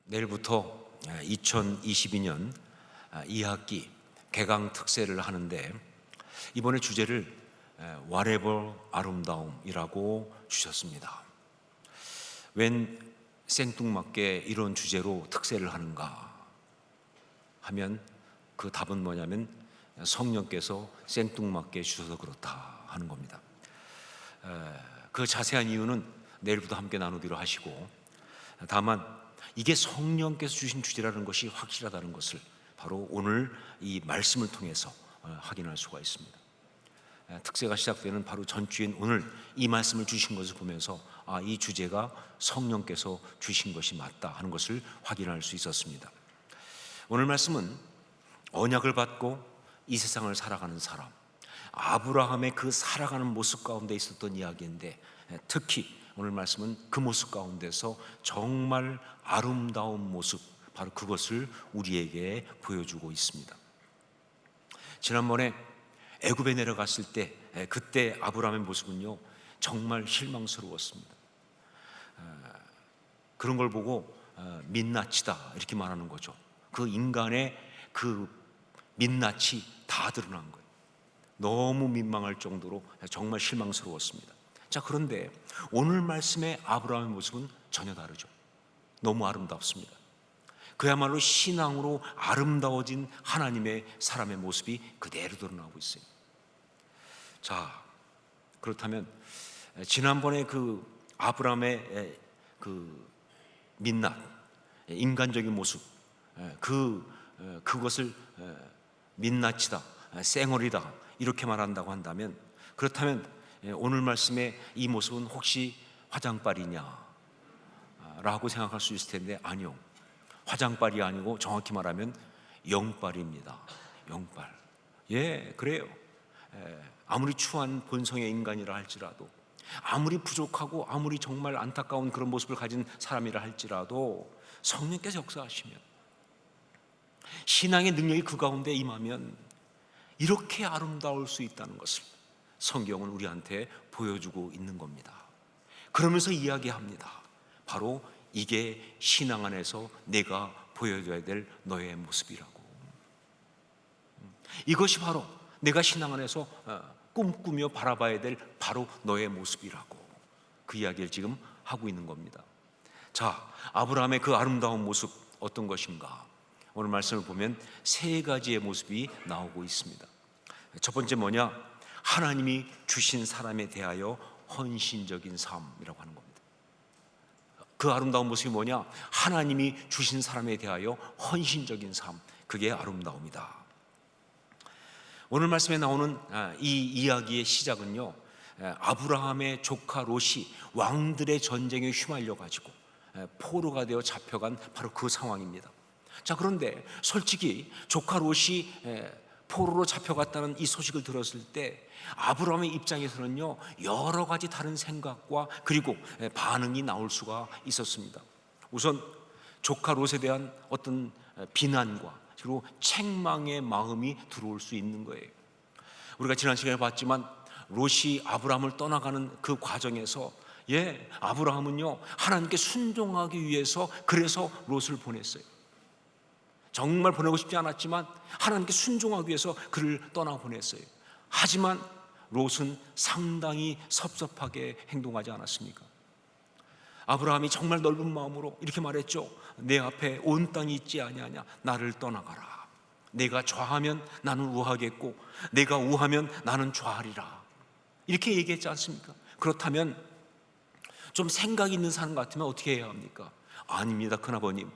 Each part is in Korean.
내일부터 2022년 2학기 개강 특세를 하는데, 이번에 주제를 Whatever 아름다움이라고 주셨습니다. 웬 생뚱맞게 이런 주제로 특세를 하는가 하면 그 답은 뭐냐면 성령께서 생뚱맞게 주셔서 그렇다 하는 겁니다. 그 자세한 이유는 내일부터 함께 나누기로 하시고, 다만 이게 성령께서 주신 주제라는 것이 확실하다는 것을 바로 오늘 이 말씀을 통해서 확인할 수가 있습니다. 특세가 시작되는 바로 전주인 오늘 이 말씀을 주신 것을 보면서 이 주제가 성령께서 주신 것이 맞다 하는 것을 확인할 수 있었습니다. 오늘 말씀은 언약을 받고 이 세상을 살아가는 사람, 아브라함의 그 살아가는 모습 가운데 있었던 이야기인데, 특히 오늘 말씀은 그 모습 가운데서 정말 아름다운 모습, 바로 그것을 우리에게 보여주고 있습니다. 지난번에 애굽에 내려갔을 때 그때 아브라함의 모습은요 정말 실망스러웠습니다. 그런 걸 보고 민낯이다 이렇게 말하는 거죠. 그 인간의 그 민낯이 다 드러난 거예요. 너무 민망할 정도로 정말 실망스러웠습니다. 자, 그런데 오늘 말씀의 아브라함의 모습은 전혀 다르죠. 너무 아름답습니다. 그야말로 신앙으로 아름다워진 하나님의 사람의 모습이 그대로 드러나고 있어요. 자, 그렇다면 지난번에 그 아브라함의 그 민낯, 인간적인 모습, 그것을 민낯이다, 쌩얼이다 이렇게 말한다고 한다면, 그렇다면 오늘 말씀의 이 모습은 혹시 화장빨이냐 라고 생각할 수 있을 텐데, 아니요, 화장빨이 아니고 정확히 말하면 영빨입니다. 영빨. 예, 그래요. 아무리 추한 본성의 인간이라 할지라도, 아무리 부족하고 아무리 정말 안타까운 그런 모습을 가진 사람이라 할지라도 성령께서 역사하시면, 신앙의 능력이 그 가운데 임하면 이렇게 아름다울 수 있다는 것을 성경은 우리한테 보여주고 있는 겁니다. 그러면서 이야기합니다. 바로 이게 신앙 안에서 내가 보여줘야 될 너의 모습이라고. 이것이 바로 내가 신앙 안에서 꿈꾸며 바라봐야 될 바로 너의 모습이라고, 그 이야기를 지금 하고 있는 겁니다. 자, 아브라함의 그 아름다운 모습 어떤 것인가? 오늘 말씀을 보면 세 가지의 모습이 나오고 있습니다. 첫 번째 뭐냐? 하나님이 주신 사람에 대하여 헌신적인 삶이라고 하는 겁니다. 그 아름다운 모습이 뭐냐? 하나님이 주신 사람에 대하여 헌신적인 삶, 그게 아름다움이다. 오늘 말씀에 나오는 이 이야기의 시작은요, 아브라함의 조카 롯이 왕들의 전쟁에 휘말려 가지고 포로가 되어 잡혀간 바로 그 상황입니다. 자, 그런데 솔직히 조카 롯이 포로로 잡혀갔다는 이 소식을 들었을 때 아브라함의 입장에서는요 여러 가지 다른 생각과 그리고 반응이 나올 수가 있었습니다. 우선 조카 롯에 대한 어떤 비난과 그리고 책망의 마음이 들어올 수 있는 거예요. 우리가 지난 시간에 봤지만 롯이 아브라함을 떠나가는 그 과정에서 아브라함은요 하나님께 순종하기 위해서 그래서 롯을 보냈어요. 정말 보내고 싶지 않았지만 하나님께 순종하기 위해서 그를 떠나보냈어요. 하지만 롯은 상당히 섭섭하게 행동하지 않았습니까? 아브라함이 정말 넓은 마음으로 이렇게 말했죠. 내 앞에 온 땅이 있지 아니하냐, 나를 떠나가라. 내가 좌하면 나는 우하겠고 내가 우하면 나는 좌하리라, 이렇게 얘기했지 않습니까? 그렇다면 좀 생각이 있는 사람 같으면 어떻게 해야 합니까? 아닙니다, 큰아버님.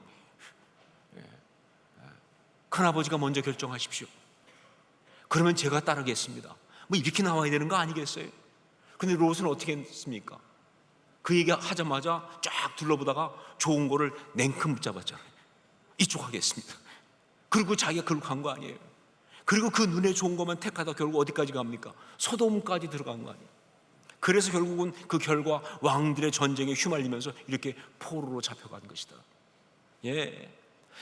큰아버지가 먼저 결정하십시오. 그러면 제가 따르겠습니다. 뭐 이렇게 나와야 되는 거 아니겠어요? 근데 롯은 어떻게 했습니까? 그 얘기 하자마자 쫙 둘러보다가 좋은 거를 냉큼 붙잡았잖아요. 이쪽 하겠습니다. 그리고 자기가 그걸로 간 거 아니에요. 그리고 그 눈에 좋은 것만 택하다 결국 어디까지 갑니까? 소돔까지 들어간 거 아니에요. 그래서 결국은 그 결과 왕들의 전쟁에 휘말리면서 이렇게 포로로 잡혀간 것이다.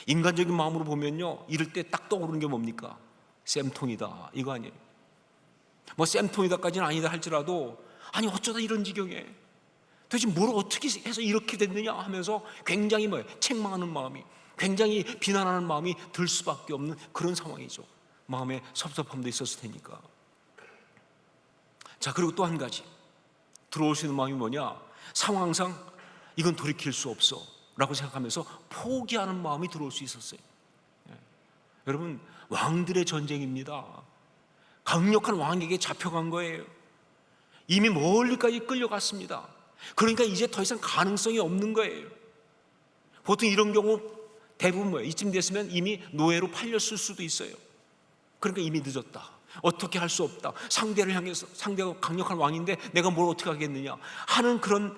인간적인 마음으로 보면요 이럴 때 딱 떠오르는 게 뭡니까? 쌤통이다, 이거 아니에요. 뭐 쌤통이다까지는 아니다 할지라도, 아니 어쩌다 이런 지경에 도대체 뭘 어떻게 해서 이렇게 됐느냐 하면서 굉장히 책망하는 마음이, 굉장히 비난하는 마음이 들 수밖에 없는 그런 상황이죠. 마음에 섭섭함도 있었을 테니까. 자, 그리고 또 한 가지 들어올 수 있는 마음이 뭐냐? 상황상 이건 돌이킬 수 없어 라고 생각하면서 포기하는 마음이 들어올 수 있었어요. 여러분, 왕들의 전쟁입니다. 강력한 왕에게 잡혀간 거예요. 이미 멀리까지 끌려갔습니다. 그러니까 이제 더 이상 가능성이 없는 거예요. 보통 이런 경우 대부분 이쯤 됐으면 이미 노예로 팔렸을 수도 있어요. 그러니까 이미 늦었다. 어떻게 할 수 없다. 상대를 향해서, 상대가 강력한 왕인데 내가 뭘 어떻게 하겠느냐 하는 그런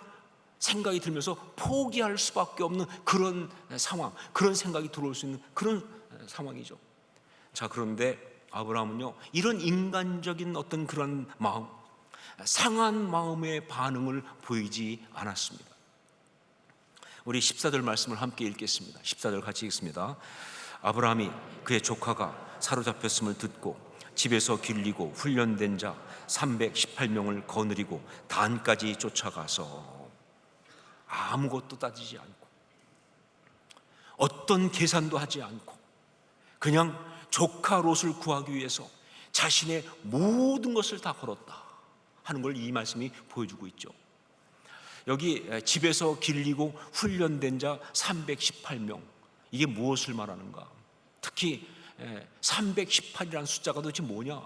생각이 들면서 포기할 수밖에 없는 그런 상황, 그런 생각이 들어올 수 있는 그런 상황이죠. 자, 그런데 아브라함은요, 이런 인간적인 어떤 그런 마음, 상한 마음의 반응을 보이지 않았습니다. 우리 14절 말씀을 함께 읽겠습니다. 14절 같이 읽습니다. 아브라함이 그의 조카가 사로잡혔음을 듣고 집에서 길리고 훈련된 자 318명을 거느리고 단까지 쫓아가서 아무것도 따지지 않고 어떤 계산도 하지 않고 그냥 조카 롯을 구하기 위해서 자신의 모든 것을 다 걸었다 하는 걸 이 말씀이 보여주고 있죠. 여기 집에서 길리고 훈련된 자 318명, 이게 무엇을 말하는가? 특히 318이라는 숫자가 도대체 뭐냐?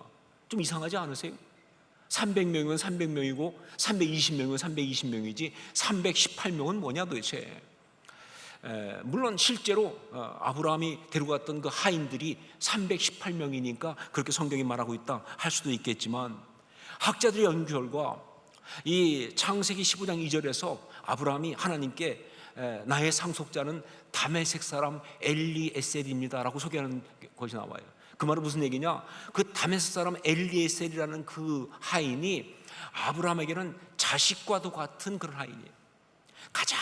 좀 이상하지 않으세요? 300명이면 300명이고 320명이면 320명이지 318명은 뭐냐 도대체? 물론 실제로 아브라함이 데려갔던 그 하인들이 318명이니까 그렇게 성경이 말하고 있다 할 수도 있겠지만, 학자들의 연구 결과 이 창세기 15장 2절에서 아브라함이 하나님께 나의 상속자는 다메섹 사람 엘리에셀입니다 라고 소개하는 것이 나와요. 그 말은 무슨 얘기냐? 그 다메섹 사람 엘리에셀이라는 그 하인이 아브라함에게는 자식과도 같은 그런 하인이에요. 가장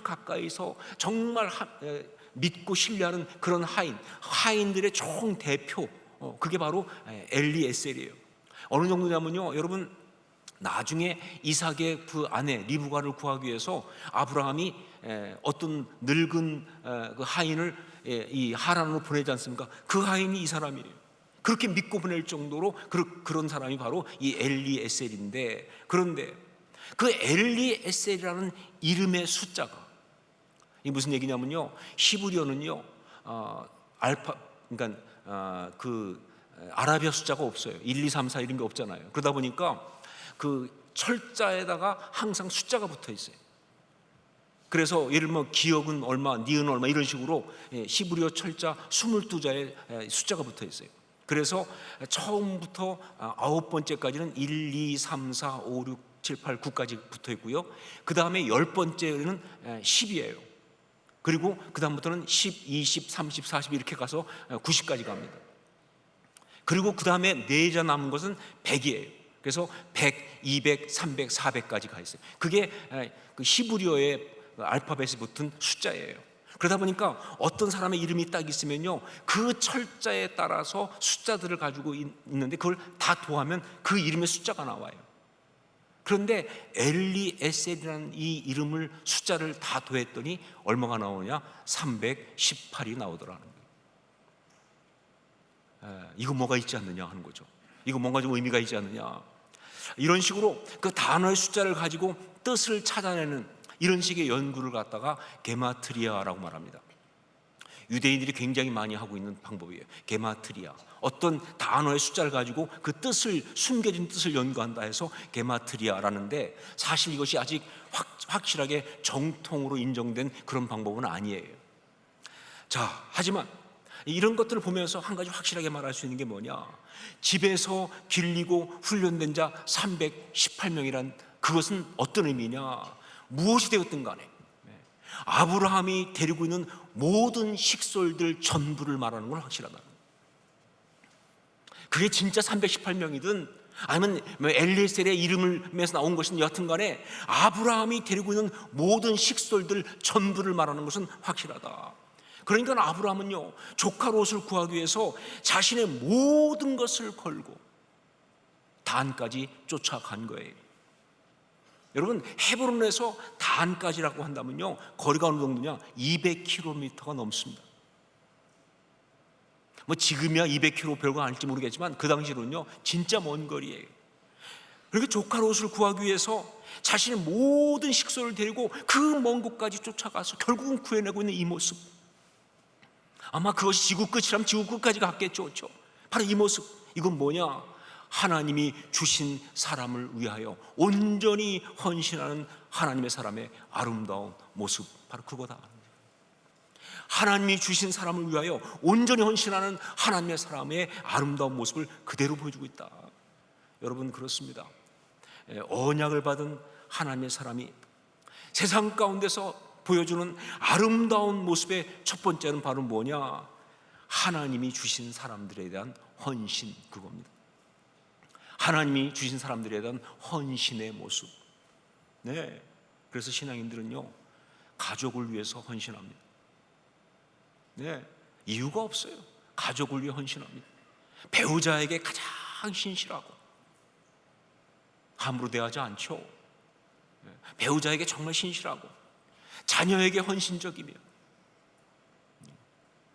가까이서 정말 믿고 신뢰하는 그런 하인들의 총 대표, 그게 바로 엘리에셀이에요. 어느 정도냐면요, 여러분, 나중에 이삭의 그 아내 리브가를 구하기 위해서 아브라함이 어떤 늙은 그 하인을 이 하란으로 보내지 않습니까? 그 하인이 이 사람이에요. 그렇게 믿고 보낼 정도로 그런 사람이 바로 이 엘리에셀인데, 그런데 그 엘리에셀이라는 이름의 숫자가 이 무슨 얘기냐면요, 히브리어는요 그러니까 그 아라비아 숫자가 없어요. 1, 2, 3, 4 이런 게 없잖아요. 그러다 보니까 그 철자에다가 항상 숫자가 붙어 있어요. 그래서 예를 들면 기억은 얼마, 니은 얼마 이런 식으로 히브리어 철자 22자에 숫자가 붙어 있어요. 그래서 처음부터 9번째까지는 1, 2, 3, 4, 5, 6, 7, 8, 9까지 붙어 있고요. 그 다음에 10번째는 10이에요. 그리고 그 다음부터는 10, 20, 30, 40 이렇게 가서 90까지 갑니다. 그리고 그 다음에 4자 남은 것은 100이에요. 그래서 100, 200, 300, 400까지 가 있어요. 그게 그 히브리어의 알파벳이 붙은 숫자예요. 그러다 보니까 어떤 사람의 이름이 딱 있으면요, 그 철자에 따라서 숫자들을 가지고 있는데 그걸 다 더하면 그 이름의 숫자가 나와요. 그런데 엘리에셀이라는 이 이름을 숫자를 다 더했더니 얼마가 나오냐? 318이 나오더라는 거예요. 이거 뭐가 있지 않느냐 하는 거죠. 이거 뭔가 좀 의미가 있지 않느냐. 이런 식으로 그 단어의 숫자를 가지고 뜻을 찾아내는 이런 식의 연구를 갖다가 게마트리아라고 말합니다. 유대인들이 굉장히 많이 하고 있는 방법이에요. 게마트리아. 어떤 단어의 숫자를 가지고 그 뜻을, 숨겨진 뜻을 연구한다 해서 게마트리아라는데, 사실 이것이 아직 확실하게 정통으로 인정된 그런 방법은 아니에요. 자, 하지만 이런 것들을 보면서 한 가지 확실하게 말할 수 있는 게 뭐냐? 집에서 길리고 훈련된 자 318명이란 그것은 어떤 의미냐? 무엇이 되었든 간에 아브라함이 데리고 있는 모든 식솔들 전부를 말하는 건 확실하다. 그게 진짜 318명이든 아니면 엘리에셀의 이름에서 나온 것이든 여하튼 간에 아브라함이 데리고 있는 모든 식솔들 전부를 말하는 것은 확실하다. 그러니까 아브라함은요, 조카 롯을 구하기 위해서 자신의 모든 것을 걸고 단까지 쫓아간 거예요. 여러분, 헤브론에서 단까지라고 한다면요, 거리가 어느 정도냐? 200km가 넘습니다. 뭐 지금이야 200km 별거 아닐지 모르겠지만 그 당시로는요 진짜 먼 거리예요. 그렇게 조카 롯을 구하기 위해서 자신의 모든 식소를 데리고 그 먼 곳까지 쫓아가서 결국은 구해내고 있는 이 모습, 아마 그것이 지구 끝이라면 지구 끝까지 갔겠죠. 그렇죠? 바로 이 모습, 이건 뭐냐? 하나님이 주신 사람을 위하여 온전히 헌신하는 하나님의 사람의 아름다운 모습, 바로 그거다. 하나님이 주신 사람을 위하여 온전히 헌신하는 하나님의 사람의 아름다운 모습을 그대로 보여주고 있다. 여러분, 그렇습니다. 언약을 받은 하나님의 사람이 세상 가운데서 보여주는 아름다운 모습의 첫 번째는 바로 뭐냐? 하나님이 주신 사람들에 대한 헌신, 그겁니다. 하나님이 주신 사람들에 대한 헌신의 모습. 네, 그래서 신앙인들은요 가족을 위해서 헌신합니다. 네, 이유가 없어요. 가족을 위해 헌신합니다. 배우자에게 가장 신실하고 함부로 대하지 않죠. 배우자에게 정말 신실하고 자녀에게 헌신적이며,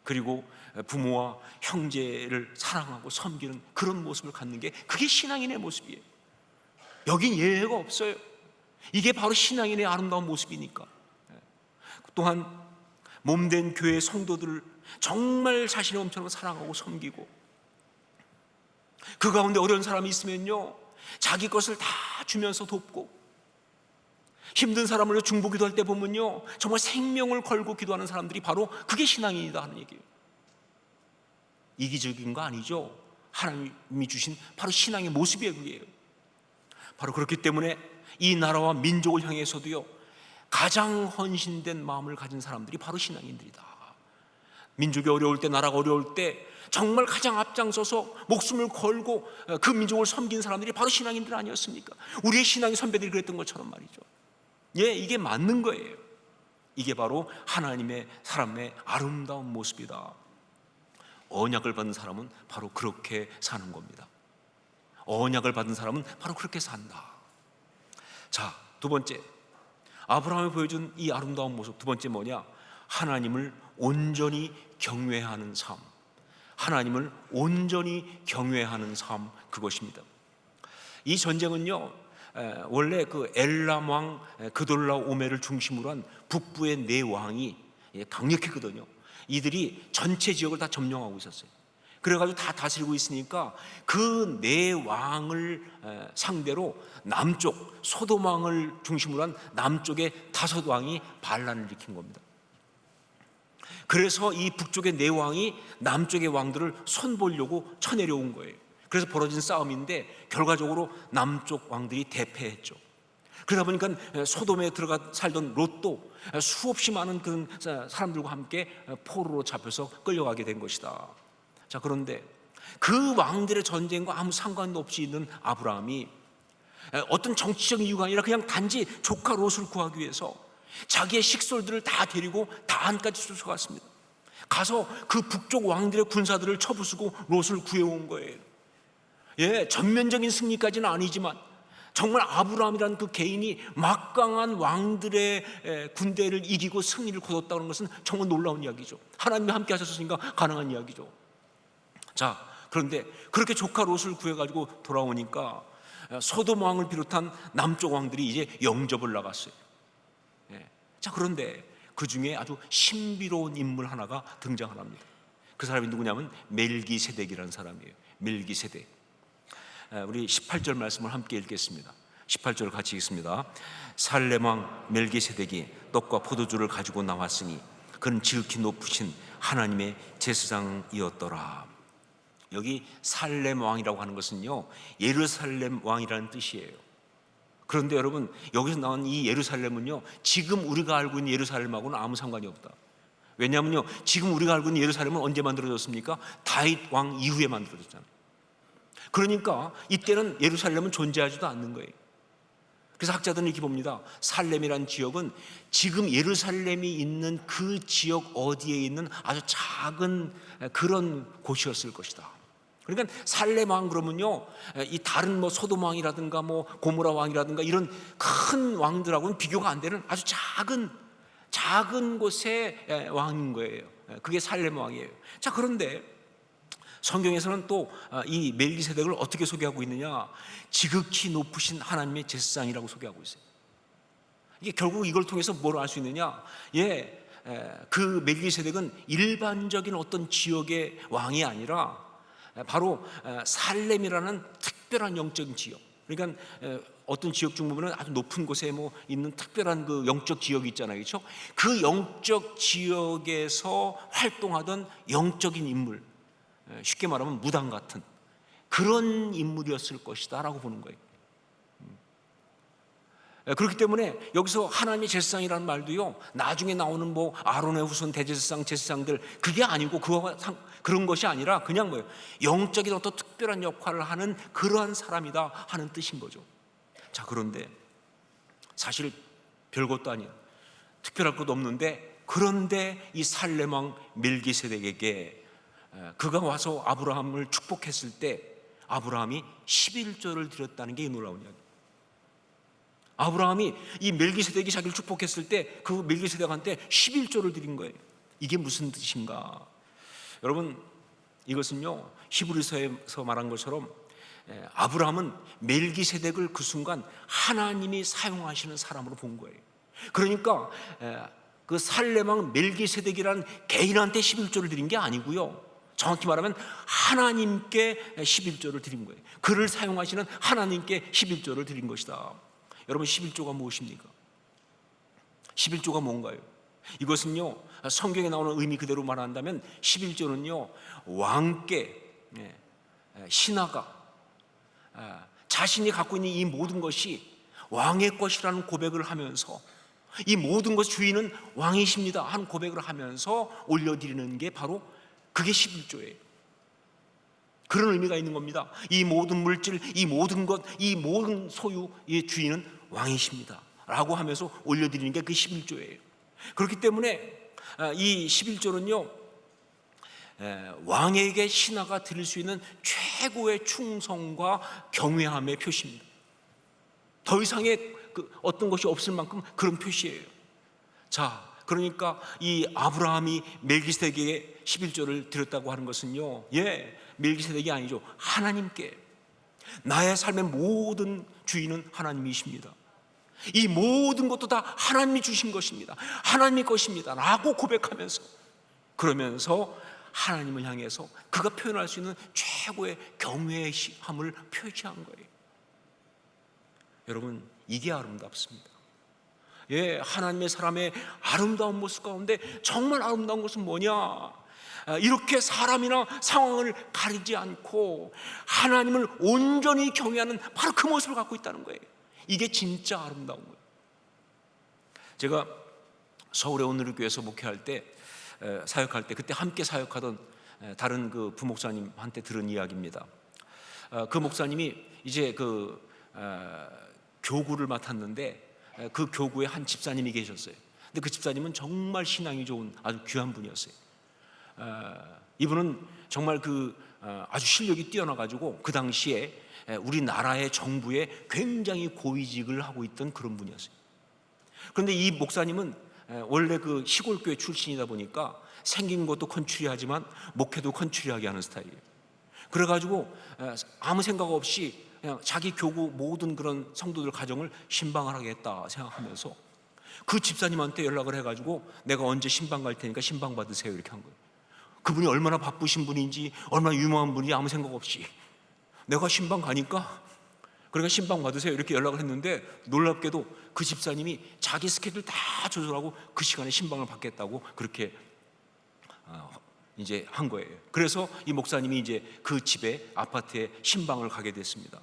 그리고 부모와 형제를 사랑하고 섬기는 그런 모습을 갖는 게 그게 신앙인의 모습이에요. 여긴 예외가 없어요. 이게 바로 신앙인의 아름다운 모습이니까. 또한 몸된 교회 성도들을 정말 자신의 엄청나게 사랑하고 섬기고, 그 가운데 어려운 사람이 있으면요 자기 것을 다 주면서 돕고, 힘든 사람을 위해 중보기도할 때 보면요 정말 생명을 걸고 기도하는 사람들이 바로 그게 신앙인이다 하는 얘기예요. 이기적인 거 아니죠. 하나님이 주신 바로 신앙의 모습이에요. 그게요. 바로 그렇기 때문에 이 나라와 민족을 향해서도요 가장 헌신된 마음을 가진 사람들이 바로 신앙인들이다. 민족이 어려울 때, 나라가 어려울 때 정말 가장 앞장서서 목숨을 걸고 그 민족을 섬긴 사람들이 바로 신앙인들 아니었습니까? 우리의 신앙의 선배들이 그랬던 것처럼 말이죠. 예, 이게 맞는 거예요. 이게 바로 하나님의 사람의 아름다운 모습이다. 언약을 받은 사람은 바로 그렇게 사는 겁니다. 언약을 받은 사람은 바로 그렇게 산다. 자, 두 번째, 아브라함이 보여준 이 아름다운 모습, 두 번째 뭐냐? 하나님을 온전히 경외하는 삶. 하나님을 온전히 경외하는 삶, 그것입니다. 이 전쟁은요 원래 그 엘람 왕 그돌라오메를 중심으로 한 북부의 네 왕이 강력했거든요. 이들이 전체 지역을 다 점령하고 있었어요. 그래가지고 다 다스리고 있으니까 그 네 왕을 상대로 남쪽 소돔 왕을 중심으로 한 남쪽의 다섯 왕이 반란을 일으킨 겁니다. 그래서 이 북쪽의 네 왕이 남쪽의 왕들을 손보려고 쳐내려온 거예요. 그래서 벌어진 싸움인데 결과적으로 남쪽 왕들이 대패했죠. 그러다 보니까 소돔에 들어가 살던 롯도 수없이 많은 그 사람들과 함께 포로로 잡혀서 끌려가게 된 것이다. 자, 그런데 그 왕들의 전쟁과 아무 상관도 없이 있는 아브라함이 어떤 정치적 이유가 아니라 그냥 단지 조카 롯을 구하기 위해서 자기의 식솔들을 다 데리고 다한까지 쫓아갔습니다. 가서 그 북쪽 왕들의 군사들을 쳐부수고 롯을 구해온 거예요. 예, 전면적인 승리까지는 아니지만 정말 아브라함이라는 그 개인이 막강한 왕들의 군대를 이기고 승리를 거뒀다는 것은 정말 놀라운 이야기죠. 하나님이 함께 하셨으니까 가능한 이야기죠. 자, 그런데 그렇게 조카 롯을 구해가지고 돌아오니까 소돔 왕을 비롯한 남쪽 왕들이 이제 영접을 나갔어요. 예. 자, 그런데 그 중에 아주 신비로운 인물 하나가 등장을 합니다. 그 사람이 누구냐면 멜기세덱이라는 사람이에요. 멜기세덱. 우리 18절 말씀을 함께 읽겠습니다. 18절 같이 읽습니다. 살렘 왕 멜기세덱이 떡과 포도주를 가지고 나왔으니 그는 지극히 높으신 하나님의 제사장이었더라. 여기 살렘 왕이라고 하는 것은요 예루살렘 왕이라는 뜻이에요. 그런데 여러분, 여기서 나온 이 예루살렘은요 지금 우리가 알고 있는 예루살렘하고는 아무 상관이 없다. 왜냐하면요 지금 우리가 알고 있는 예루살렘은 언제 만들어졌습니까? 다윗 왕 이후에 만들어졌잖아요. 그러니까 이때는 예루살렘은 존재하지도 않는 거예요. 그래서 학자들은 이렇게 봅니다. 살렘이라는 지역은 지금 예루살렘이 있는 그 지역 어디에 있는 아주 작은 그런 곳이었을 것이다. 그러니까 살렘 왕 그러면요, 이 다른 뭐 소돔 왕이라든가 뭐 고모라 왕이라든가 이런 큰 왕들하고는 비교가 안 되는 아주 작은 곳의 왕인 거예요. 그게 살렘 왕이에요. 자, 그런데 성경에서는 또 이 멜기세덱을 어떻게 소개하고 있느냐? 지극히 높으신 하나님의 제사장이라고 소개하고 있어요. 이게 결국 이걸 통해서 뭘 알 수 있느냐? 그 멜기세덱은 일반적인 어떤 지역의 왕이 아니라 바로 살렘이라는 특별한 영적인 지역. 그러니까 어떤 지역 중 보면 아주 높은 곳에 뭐 있는 특별한 그 영적 지역이 있잖아요, 그렇죠? 그 영적 지역에서 활동하던 영적인 인물, 쉽게 말하면 무당 같은 그런 인물이었을 것이다라고 보는 거예요. 그렇기 때문에 여기서 하나님의 제사장이라는 말도요, 나중에 나오는 뭐 아론의 후손 대제사장, 제사장들 그게 아니고 그런 것이 아니라 그냥 뭐예요, 영적인 어떤 특별한 역할을 하는 그러한 사람이다 하는 뜻인 거죠. 자, 그런데 사실 별것도 아니에요. 특별할 것도 없는데, 그런데 이 살렘 왕 멜기세덱에게 그가 와서 아브라함을 축복했을 때 아브라함이 11조를 드렸다는 게 놀라운 이야기. 아브라함이 이 멜기세덱이 자기를 축복했을 때 그 멜기세덱한테 11조를 드린 거예요. 이게 무슨 뜻인가? 여러분, 이것은요, 히브리서에서 말한 것처럼 아브라함은 멜기세덱을 그 순간 하나님이 사용하시는 사람으로 본 거예요. 그러니까 그 살렘 왕 멜기세덱이라는 개인한테 11조를 드린 게 아니고요, 정확히 말하면 하나님께 11조를 드린 거예요. 그를 사용하시는 하나님께 11조를 드린 것이다. 여러분, 11조가 무엇입니까? 11조가 뭔가요? 이것은요, 성경에 나오는 의미 그대로 말한다면 11조는요, 왕께 신하가 자신이 갖고 있는 이 모든 것이 왕의 것이라는 고백을 하면서, 이 모든 것 주인은 왕이십니다 하는 고백을 하면서 올려드리는 게 바로 그게 11조예요. 그런 의미가 있는 겁니다. 이 모든 물질, 이 모든 것, 이 모든 소유의 주인은 왕이십니다 라고 하면서 올려드리는 게 그 11조예요. 그렇기 때문에 이 11조는요, 왕에게 신하가 드릴 수 있는 최고의 충성과 경외함의 표시입니다. 더 이상의 어떤 것이 없을 만큼 그런 표시예요. 자, 그러니까 이 아브라함이 멜기세덱에게 11조를 드렸다고 하는 것은요, 멜기세덱이 아니죠, 하나님께, 나의 삶의 모든 주인은 하나님이십니다, 이 모든 것도 다 하나님이 주신 것입니다, 하나님의 것입니다 라고 고백하면서, 그러면서 하나님을 향해서 그가 표현할 수 있는 최고의 경외함을 표시한 거예요. 여러분, 이게 아름답습니다. 하나님의 사람의 아름다운 모습 가운데 정말 아름다운 것은 뭐냐? 이렇게 사람이나 상황을 가리지 않고 하나님을 온전히 경외하는 바로 그 모습을 갖고 있다는 거예요. 이게 진짜 아름다운 거예요. 제가 서울의 온누리교회에서 목회할 때, 사역할 때, 그때 함께 사역하던 다른 그 부목사님한테 들은 이야기입니다. 그 목사님이 이제 교구를 맡았는데 그 교구에 한 집사님이 계셨어요. 근데 그 집사님은 정말 신앙이 좋은 아주 귀한 분이었어요. 이분은 정말 아주 실력이 뛰어나가지고 그 당시에 우리나라의 정부에 굉장히 고위직을 하고 있던 그런 분이었어요. 그런데 이 목사님은 원래 그 시골교회 출신이다 보니까 생긴 것도 컨츄리하지만 목회도 컨츄리하게 하는 스타일이에요. 그래가지고 아무 생각 없이 그냥 자기 교구 모든 그런 성도들 가정을 신방을 하겠다 생각하면서 그 집사님한테 연락을 해가지고 내가 언제 신방 갈 테니까 신방 받으세요 이렇게 한 거예요. 그분이 얼마나 바쁘신 분인지, 얼마나 유명한 분인지 아무 생각 없이 내가 신방 가니까 그러니까 신방 받으세요 이렇게 연락을 했는데, 놀랍게도 그 집사님이 자기 스케줄 다 조절하고 그 시간에 신방을 받겠다고 그렇게 이제 한 거예요. 그래서 이 목사님이 이제 그 집에 아파트에 신방을 가게 됐습니다.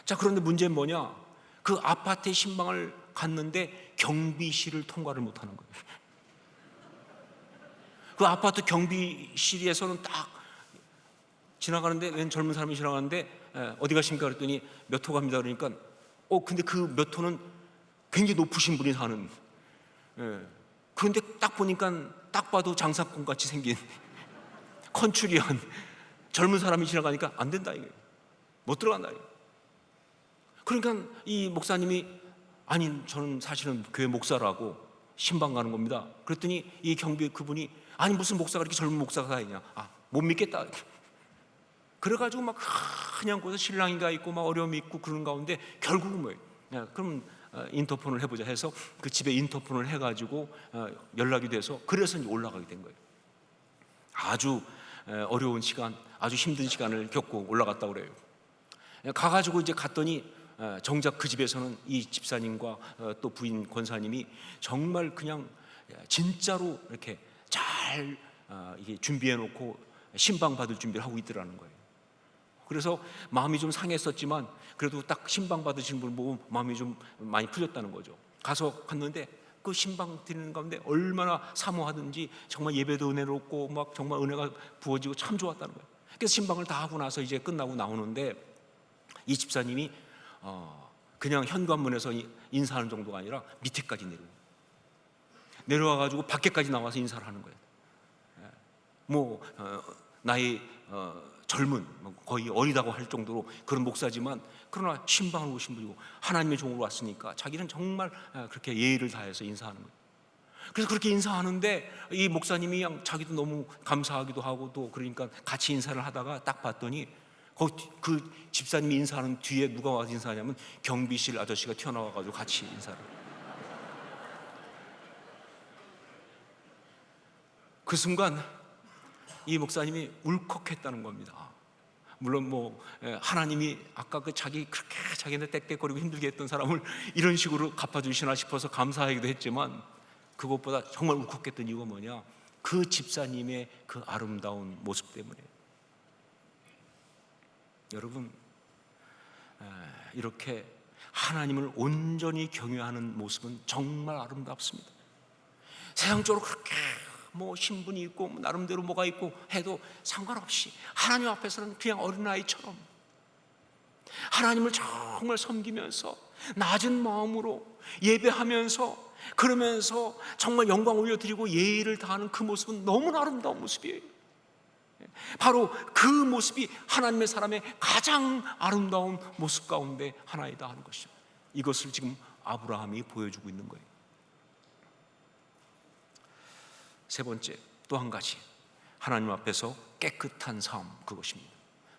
자, 그런데 문제는 뭐냐? 그 아파트에 신방을 갔는데 경비실을 통과를 못하는 거예요. 그 아파트 경비실에서는 딱 지나가는데, 웬 젊은 사람이 지나가는데 어디 가십니까? 그랬더니 몇 호 갑니다. 그러니까 근데 그 몇 호는 굉장히 높으신 분이 사는, 그런데 딱 보니까 딱 봐도 장사꾼 같이 생긴 컨츄리한 젊은 사람이 지나가니까 안 된다 이거예요. 못 들어간다 이거예요. 그러니까 이 목사님이 아니 저는 사실은 교회 목사라고 신방 가는 겁니다. 그랬더니 이 경비 그분이 아니 무슨 목사가 이렇게 젊은 목사가 다 있냐. 못 믿겠다. 그래가지고 막 그냥 거기서 신랑이가 있고 막 어려움이 있고 그러는 가운데 결국은 뭐예요? 그럼 인터폰을 해보자 해서 그 집에 인터폰을 해가지고 연락이 돼서 그래서 이제 올라가게 된 거예요. 아주 어려운 시간, 아주 힘든 시간을 겪고 올라갔다고 그래요. 가가지고 이제 갔더니 정작 그 집에서는 이 집사님과 또 부인 권사님이 정말 그냥 진짜로 이렇게 잘 이게 준비해 놓고 신방 받을 준비를 하고 있더라는 거예요. 그래서 마음이 좀 상했었지만 그래도 딱 신방 받으신 분을 보고 마음이 좀 많이 풀렸다는 거죠. 가서 갔는데 그 신방 드리는 가운데 얼마나 사모하든지 정말 예배도 은혜롭고 막 정말 은혜가 부어지고 참 좋았다는 거예요. 그래서 신방을 다 하고 나서 이제 끝나고 나오는데 이 집사님이 그냥 현관문에서 인사하는 정도가 아니라 밑에까지 내려와가지고 밖에까지 나와서 인사를 하는 거예요. 뭐 나이 젊은 거의 어리다고 할 정도로 그런 목사지만 그러나 신방을 오신 분이고 하나님의 종으로 왔으니까 자기는 정말 그렇게 예의를 다해서 인사하는 거예요. 그래서 그렇게 인사하는데 이 목사님이 자기도 너무 감사하기도 하고 또 그러니까 같이 인사를 하다가 딱 봤더니 그 집사님이 인사하는 뒤에 누가 와서 인사하냐면 경비실 아저씨가 튀어나와가지고 같이 인사를. 그 순간 이 목사님이 울컥했다는 겁니다. 물론 뭐 하나님이 아까 그 자기 그렇게 자기한테 땡땡거리고 힘들게 했던 사람을 이런 식으로 갚아주시나 싶어서 감사하기도 했지만 그것보다 정말 울컥했던 이유가 뭐냐, 그 집사님의 그 아름다운 모습 때문에. 여러분, 이렇게 하나님을 온전히 경외하는 모습은 정말 아름답습니다. 세상적으로 그렇게 뭐 신분이 있고 나름대로 뭐가 있고 해도 상관없이 하나님 앞에서는 그냥 어린아이처럼 하나님을 정말 섬기면서 낮은 마음으로 예배하면서 그러면서 정말 영광 올려드리고 예의를 다하는 그 모습은 너무나 아름다운 모습이에요. 바로 그 모습이 하나님의 사람의 가장 아름다운 모습 가운데 하나이다 하는 것이죠. 이것을 지금 아브라함이 보여주고 있는 거예요. 세 번째, 또 한 가지, 하나님 앞에서 깨끗한 삶, 그것입니다.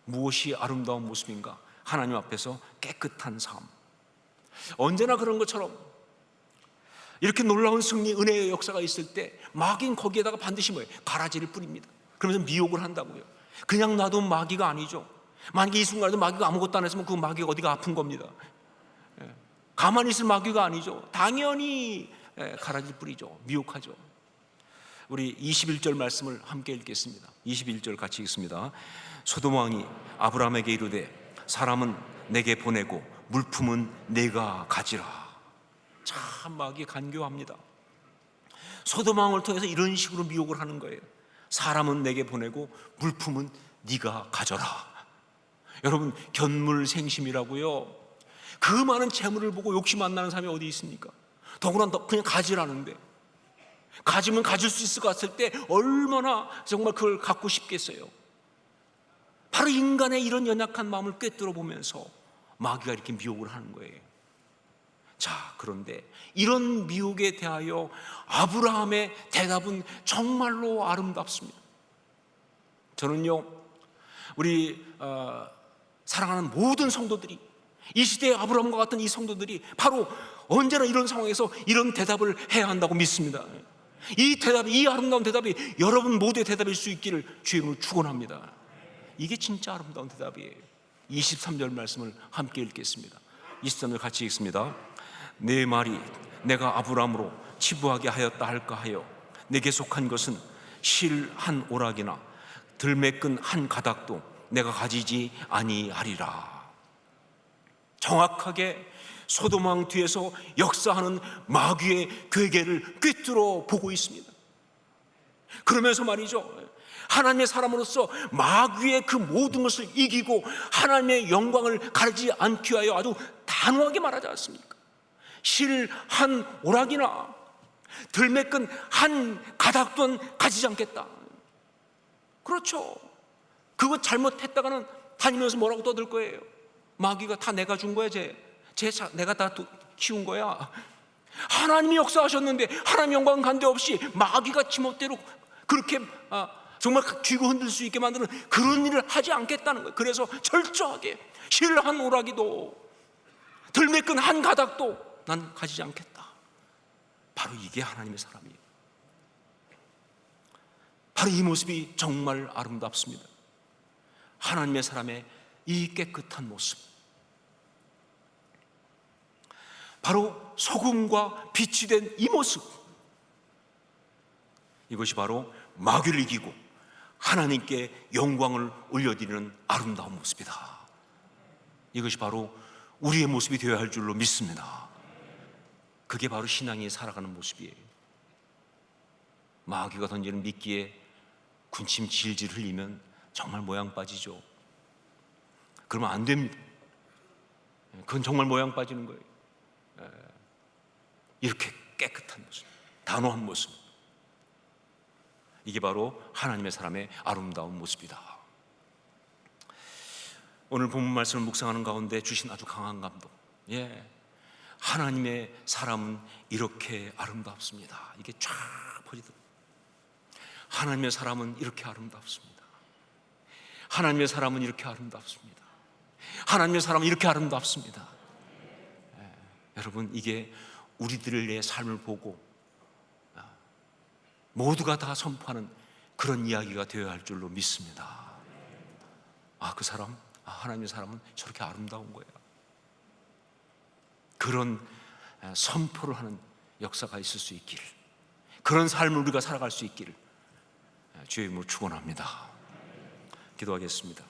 무엇이 아름다운 모습인가? 하나님 앞에서 깨끗한 삶. 언제나 그런 것처럼 이렇게 놀라운 승리, 은혜의 역사가 있을 때 마귀는 거기에다가 반드시 뭐예요? 가라지를 뿌립니다. 그러면서 미혹을 한다고요. 그냥 놔둔 마귀가 아니죠. 만약에 이 순간에도 마귀가 아무것도 안 했으면 그 마귀가 어디가 아픈 겁니다. 가만히 있을 마귀가 아니죠. 당연히 가라지를 뿌리죠. 미혹하죠. 우리 21절 말씀을 함께 읽겠습니다. 21절 같이 읽습니다. 소돔 왕이 아브라함에게 이르되 사람은 내게 보내고 물품은 내가 가지라. 참 마귀 간교합니다. 소돔 왕을 통해서 이런 식으로 미혹을 하는 거예요. 사람은 내게 보내고 물품은 네가 가져라. 여러분, 견물생심이라고요. 그 많은 재물을 보고 욕심 안 나는 사람이 어디 있습니까? 더구나 그냥 가지라는데, 가지면 가질 수 있을 것 같을 때 얼마나 정말 그걸 갖고 싶겠어요. 바로 인간의 이런 연약한 마음을 꿰뚫어 보면서 마귀가 이렇게 미혹을 하는 거예요. 자, 그런데 이런 미혹에 대하여 아브라함의 대답은 정말로 아름답습니다. 저는요, 우리 사랑하는 모든 성도들이, 이 시대의 아브라함과 같은 이 성도들이 바로 언제나 이런 상황에서 이런 대답을 해야 한다고 믿습니다. 이 대답이, 이 아름다운 대답이 여러분 모두의 대답일 수 있기를 주의 이름으로 축원합니다. 이게 진짜 아름다운 대답이에요. 23절 말씀을 함께 읽겠습니다. 23절 같이 읽습니다. 내 말이 내가 아브라함으로 치부하게 하였다 할까 하여 내게 속한 것은 실 한 오락이나 들매끈 한 가닥도 내가 가지지 아니하리라. 정확하게 소돔 왕 뒤에서 역사하는 마귀의 괴계를 꿰뚫어 보고 있습니다. 그러면서 말이죠, 하나님의 사람으로서 마귀의 그 모든 것을 이기고 하나님의 영광을 가리지 않기 위하여 아주 단호하게 말하지 않습니까? 실 한 오락이나 들매끈 한 가닥도 가지지 않겠다. 그렇죠. 그거 잘못했다가는 다니면서 뭐라고 떠들 거예요. 마귀가 다 내가 준 거야, 내가 다 키운 거야. 하나님이 역사하셨는데 하나님 영광 간데 없이 마귀가 지멋대로 그렇게 정말 쥐고 흔들 수 있게 만드는 그런 일을 하지 않겠다는 거예요. 그래서 철저하게 실 한 오라기도 들매끈 한 가닥도 난 가지지 않겠다. 바로 이게 하나님의 사람이에요. 바로 이 모습이 정말 아름답습니다. 하나님의 사람의 이 깨끗한 모습, 바로 소금과 빛이 된 이 모습, 이것이 바로 마귀를 이기고 하나님께 영광을 올려드리는 아름다운 모습이다. 이것이 바로 우리의 모습이 되어야 할 줄로 믿습니다. 그게 바로 신앙이 살아가는 모습이에요. 마귀가 던지는 미끼에 군침 질질 흘리면 정말 모양 빠지죠. 그러면 안 됩니다. 그건 정말 모양 빠지는 거예요. 이렇게 깨끗한 모습, 단호한 모습, 이게 바로 하나님의 사람의 아름다운 모습이다. 오늘 본문 말씀을 묵상하는 가운데 주신 아주 강한 감동, 하나님의 사람은 이렇게 아름답습니다. 이게 쫙 퍼지더라고요. 하나님의 사람은 이렇게 아름답습니다. 하나님의 사람은 이렇게 아름답습니다. 하나님의 사람은 이렇게 아름답습니다. 여러분, 이게 우리들의 삶을 보고 모두가 다 선포하는 그런 이야기가 되어야 할 줄로 믿습니다. 그 사람, 하나님의 사람은 저렇게 아름다운 거야. 그런 선포를 하는 역사가 있을 수 있기를, 그런 삶을 우리가 살아갈 수 있기를 주의 이름으로 축원합니다. 기도하겠습니다.